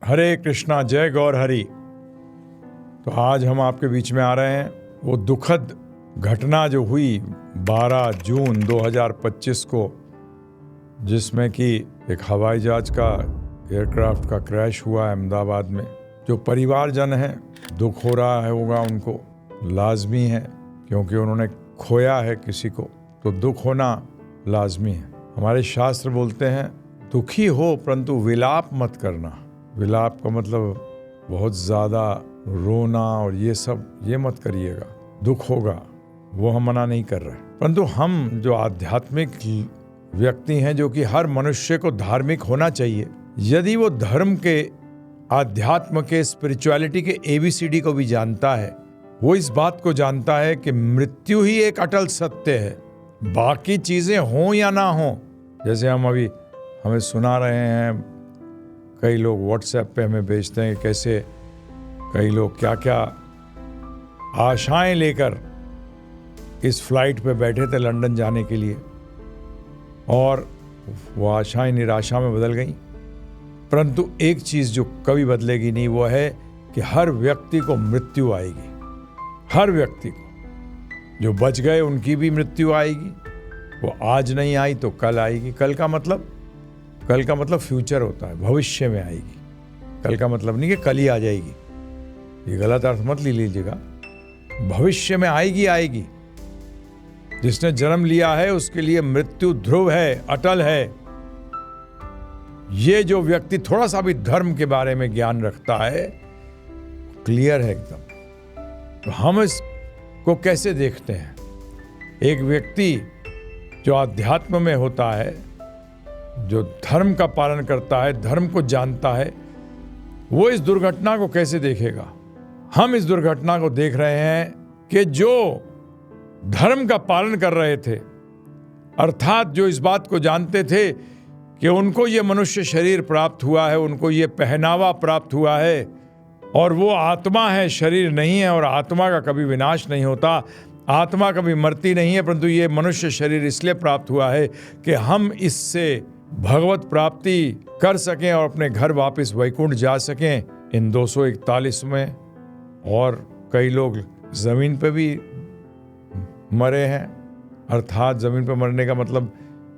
हरे कृष्णा, जय गौर हरि। तो आज हम आपके बीच में आ रहे हैं वो दुखद घटना जो हुई 12 जून 2025 को, जिसमें कि एक हवाई जहाज का एयरक्राफ्ट का क्रैश हुआ अहमदाबाद में। जो परिवारजन हैं, दुख हो रहा है होगा उनको, लाजमी है, क्योंकि उन्होंने खोया है किसी को, तो दुख होना लाजमी है। हमारे शास्त्र बोलते हैं दुखी हो परंतु विलाप मत करना। विलाप का मतलब बहुत ज़्यादा रोना और ये सब, ये मत करिएगा। दुख होगा, वो हम मना नहीं कर रहे, परंतु हम जो आध्यात्मिक व्यक्ति हैं, जो कि हर मनुष्य को धार्मिक होना चाहिए, यदि वो धर्म के, आध्यात्म के, स्पिरिचुअलिटी के ABCD को भी जानता है, वो इस बात को जानता है कि मृत्यु ही एक अटल सत्य है। बाकी चीज़ें हों या ना हों, जैसे हमें सुना रहे हैं, कई लोग व्हाट्सएप पे हमें भेजते हैं कैसे कई लोग क्या क्या आशाएं लेकर इस फ्लाइट पे बैठे थे लंदन जाने के लिए, और वो आशाएं निराशा में बदल गईं। परंतु एक चीज़ जो कभी बदलेगी नहीं, वो है कि हर व्यक्ति को मृत्यु आएगी। हर व्यक्ति को, जो बच गए उनकी भी मृत्यु आएगी। वो आज नहीं आई तो कल आएगी। कल का मतलब फ्यूचर होता है, भविष्य में आएगी। कल का मतलब नहीं कि कल ही आ जाएगी, ये गलत अर्थ मत ले लीजिएगा। भविष्य में आएगी। जिसने जन्म लिया है उसके लिए मृत्यु ध्रुव है, अटल है। ये जो व्यक्ति थोड़ा सा भी धर्म के बारे में ज्ञान रखता है, क्लियर है एकदम। तो हम इसको कैसे देखते हैं? एक व्यक्ति जो अध्यात्म में होता है, जो धर्म का पालन करता है, धर्म को जानता है, वो इस दुर्घटना को कैसे देखेगा? हम इस दुर्घटना को देख रहे हैं कि जो धर्म का पालन कर रहे थे, अर्थात जो इस बात को जानते थे कि उनको ये मनुष्य शरीर प्राप्त हुआ है, उनको ये पहनावा प्राप्त हुआ है, और वो आत्मा है, शरीर नहीं है, और आत्मा का कभी विनाश नहीं होता, आत्मा कभी मरती नहीं है, परंतु ये मनुष्य शरीर इसलिए प्राप्त हुआ है कि हम इससे भगवत प्राप्ति कर सकें और अपने घर वापस वैकुंठ जा सकें। इन 241 में और कई लोग ज़मीन पे भी मरे हैं, अर्थात ज़मीन पे मरने का मतलब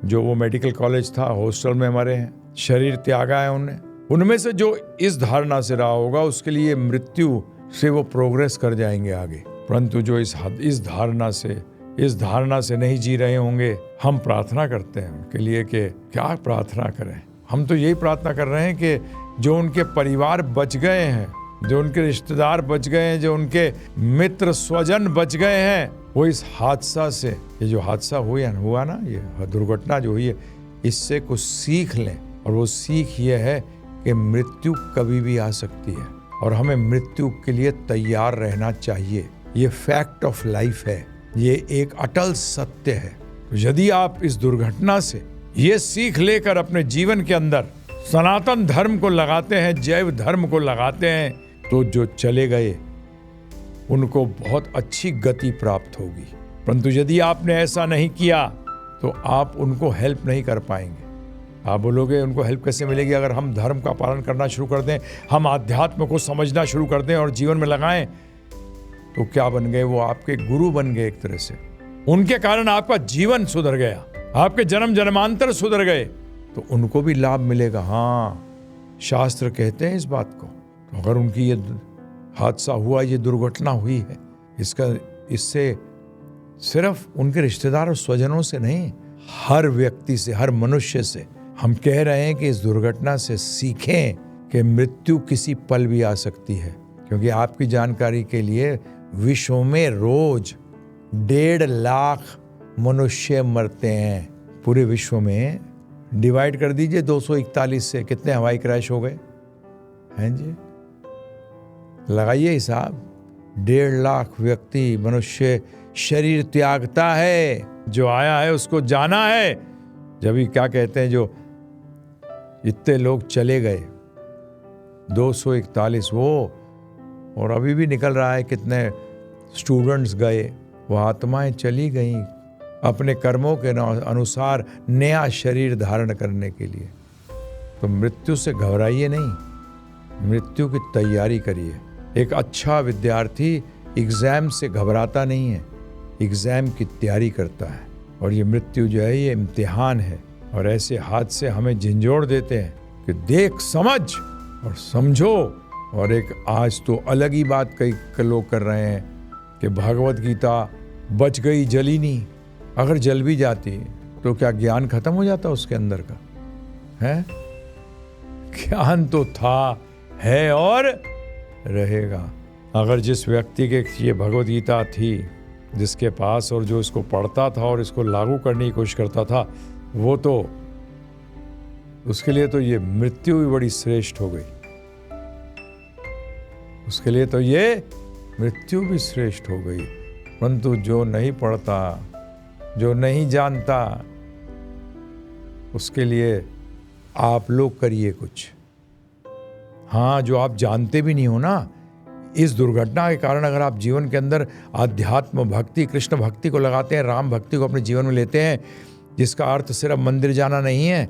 जो वो मेडिकल कॉलेज था, हॉस्टल में मरे हैं, शरीर त्यागा है उन्हें। उनमें से जो इस धारणा से रहा होगा, उसके लिए मृत्यु से वो प्रोग्रेस कर जाएंगे आगे। परंतु जो इस धारणा से नहीं जी रहे होंगे, हम प्रार्थना करते हैं उनके लिए कि क्या प्रार्थना करें। हम तो यही प्रार्थना कर रहे हैं कि जो उनके परिवार बच गए हैं, जो उनके रिश्तेदार बच गए हैं, जो उनके मित्र स्वजन बच गए हैं, वो इस हादसा से, ये जो हादसा हुआ ना, ये दुर्घटना जो हुई है, इससे कुछ सीख लें। और वो सीख ये है कि मृत्यु कभी भी आ सकती है और हमें मृत्यु के लिए तैयार रहना चाहिए। ये फैक्ट ऑफ लाइफ है, ये एक अटल सत्य है। तो यदि आप इस दुर्घटना से ये सीख लेकर अपने जीवन के अंदर सनातन धर्म को लगाते हैं, जैव धर्म को लगाते हैं, तो जो चले गए उनको बहुत अच्छी गति प्राप्त होगी। परंतु यदि आपने ऐसा नहीं किया तो आप उनको हेल्प नहीं कर पाएंगे। आप बोलोगे उनको हेल्प कैसे मिलेगी? अगर हम धर्म का पालन करना शुरू कर दें, हम आध्यात्म को समझना शुरू कर दें और जीवन में लगाएं, तो क्या बन गए? वो आपके गुरु बन गए एक तरह से। उनके कारण आपका जीवन सुधर गया, आपके जन्म जन्मांतर सुधर गए, तो उनको भी लाभ मिलेगा। हाँ, शास्त्र कहते हैं इस बात को। तो अगर उनकी ये हादसा हुआ, ये दुर्घटना हुई है, इससे सिर्फ उनके रिश्तेदार और स्वजनों से नहीं, हर व्यक्ति से, हर मनुष्य से हम कह रहे हैं कि इस दुर्घटना से सीखें कि मृत्यु किसी पल भी आ सकती है। क्योंकि आपकी जानकारी के लिए विश्व में रोज 1.5 लाख मनुष्य मरते हैं। पूरे विश्व में डिवाइड कर दीजिए 241 से, कितने हवाई क्रैश हो गए हैं जी? लगाइए हिसाब। 1.5 लाख व्यक्ति, मनुष्य शरीर त्यागता है। जो आया है उसको जाना है। जब ही क्या कहते हैं, जो इतने लोग चले गए 241 वो, और अभी भी निकल रहा है कितने स्टूडेंट्स गए, वो आत्माएं चली गईं अपने कर्मों के अनुसार नया शरीर धारण करने के लिए। तो मृत्यु से घबराइए नहीं, मृत्यु की तैयारी करिए। एक अच्छा विद्यार्थी एग्जाम से घबराता नहीं है, एग्जाम की तैयारी करता है। और ये मृत्यु जो है ये इम्तिहान है, और ऐसे हादसे हमें झंझोड़ देते हैं कि देख समझ और समझो। और एक आज तो अलग ही बात कई लोग कर रहे हैं कि भगवत गीता बच गई जली नहीं। अगर जल भी जाती तो क्या ज्ञान खत्म हो जाता उसके अंदर का है? ज्ञान तो था, है और रहेगा। अगर जिस व्यक्ति के ये भगवत गीता थी, जिसके पास, और जो इसको पढ़ता था और इसको लागू करने की कोशिश करता था, वो तो उसके लिए तो ये मृत्यु भी बड़ी श्रेष्ठ हो गई। उसके लिए तो ये मृत्यु भी श्रेष्ठ हो गई। परंतु जो नहीं पढ़ता, जो नहीं जानता, उसके लिए आप लोग करिए कुछ। हाँ, जो आप जानते भी नहीं हो ना, इस दुर्घटना के कारण अगर आप जीवन के अंदर आध्यात्म भक्ति, कृष्ण भक्ति को लगाते हैं, राम भक्ति को अपने जीवन में लेते हैं, जिसका अर्थ सिर्फ मंदिर जाना नहीं है,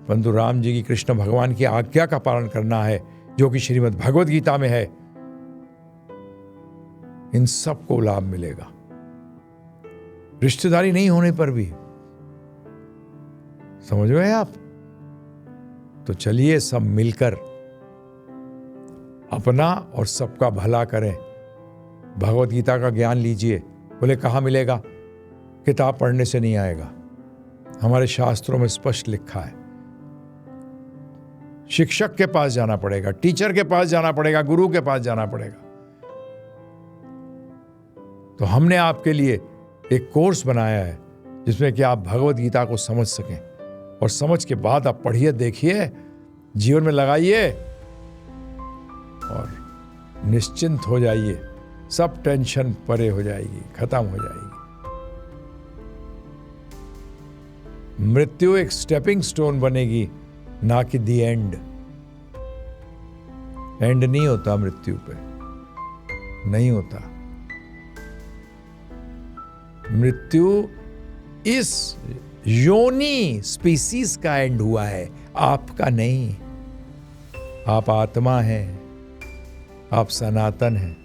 परंतु राम जी की, कृष्ण भगवान की आज्ञा का पालन करना है, जो कि श्रीमद् भगवद गीता में है, इन सबको लाभ मिलेगा। रिश्तेदारी नहीं होने पर भी, समझ गए आप? तो चलिए सब मिलकर अपना और सबका भला करें। भगवत गीता का ज्ञान लीजिए। बोले कहाँ मिलेगा? किताब पढ़ने से नहीं आएगा, हमारे शास्त्रों में स्पष्ट लिखा है। शिक्षक के पास जाना पड़ेगा, टीचर के पास जाना पड़ेगा, गुरु के पास जाना पड़ेगा। तो हमने आपके लिए एक कोर्स बनाया है जिसमें कि आप भगवत गीता को समझ सकें, और समझ के बाद आप पढ़िए, देखिए, जीवन में लगाइए और निश्चिंत हो जाइए। सब टेंशन परे हो जाएगी, खत्म हो जाएगी। मृत्यु एक स्टेपिंग स्टोन बनेगी, ना कि दी एंड। एंड नहीं होता मृत्यु पे, नहीं होता। मृत्यु इस योनि स्पीसीज का एंड हुआ है, आपका नहीं। आप आत्मा हैं, आप सनातन हैं।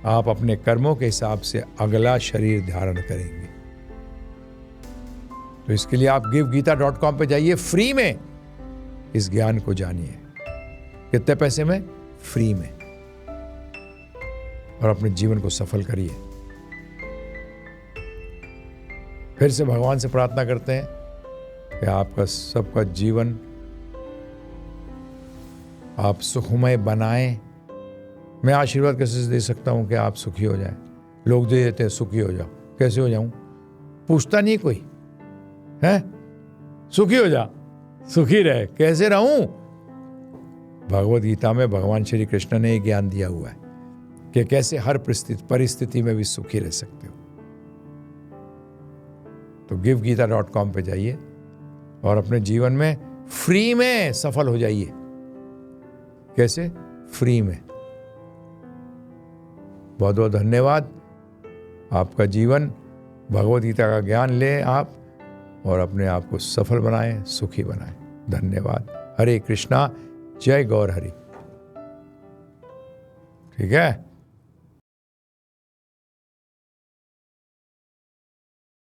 आप अपने कर्मों के हिसाब से अगला शरीर धारण करेंगे। तो इसके लिए आप givegita.com पे जाइए, फ्री में इस ज्ञान को जानिए। कितने पैसे में? फ्री में। और अपने जीवन को सफल करिए। फिर से भगवान से प्रार्थना करते हैं कि आपका सबका जीवन आप सुखमय बनाएं। मैं आशीर्वाद कैसे दे सकता हूं कि आप सुखी हो जाएं? लोग दे देते हैं सुखी हो जाओ। कैसे हो जाऊं? पूछता नहीं कोई है। सुखी हो जा, सुखी रहे। कैसे रहूं? भगवद गीता में भगवान श्री कृष्ण ने ज्ञान दिया हुआ है कि कैसे हर परिस्थिति में भी सुखी रह सकते हो। तो givegita.com पे जाइए और अपने जीवन में फ्री में सफल हो जाइए। कैसे? फ्री में। बहुत बहुत धन्यवाद। आपका जीवन भगवद गीता का ज्ञान लें आप, और अपने आप को सफल बनाएं, सुखी बनाएं। धन्यवाद। हरे कृष्णा, जय गौर हरि। ठीक है।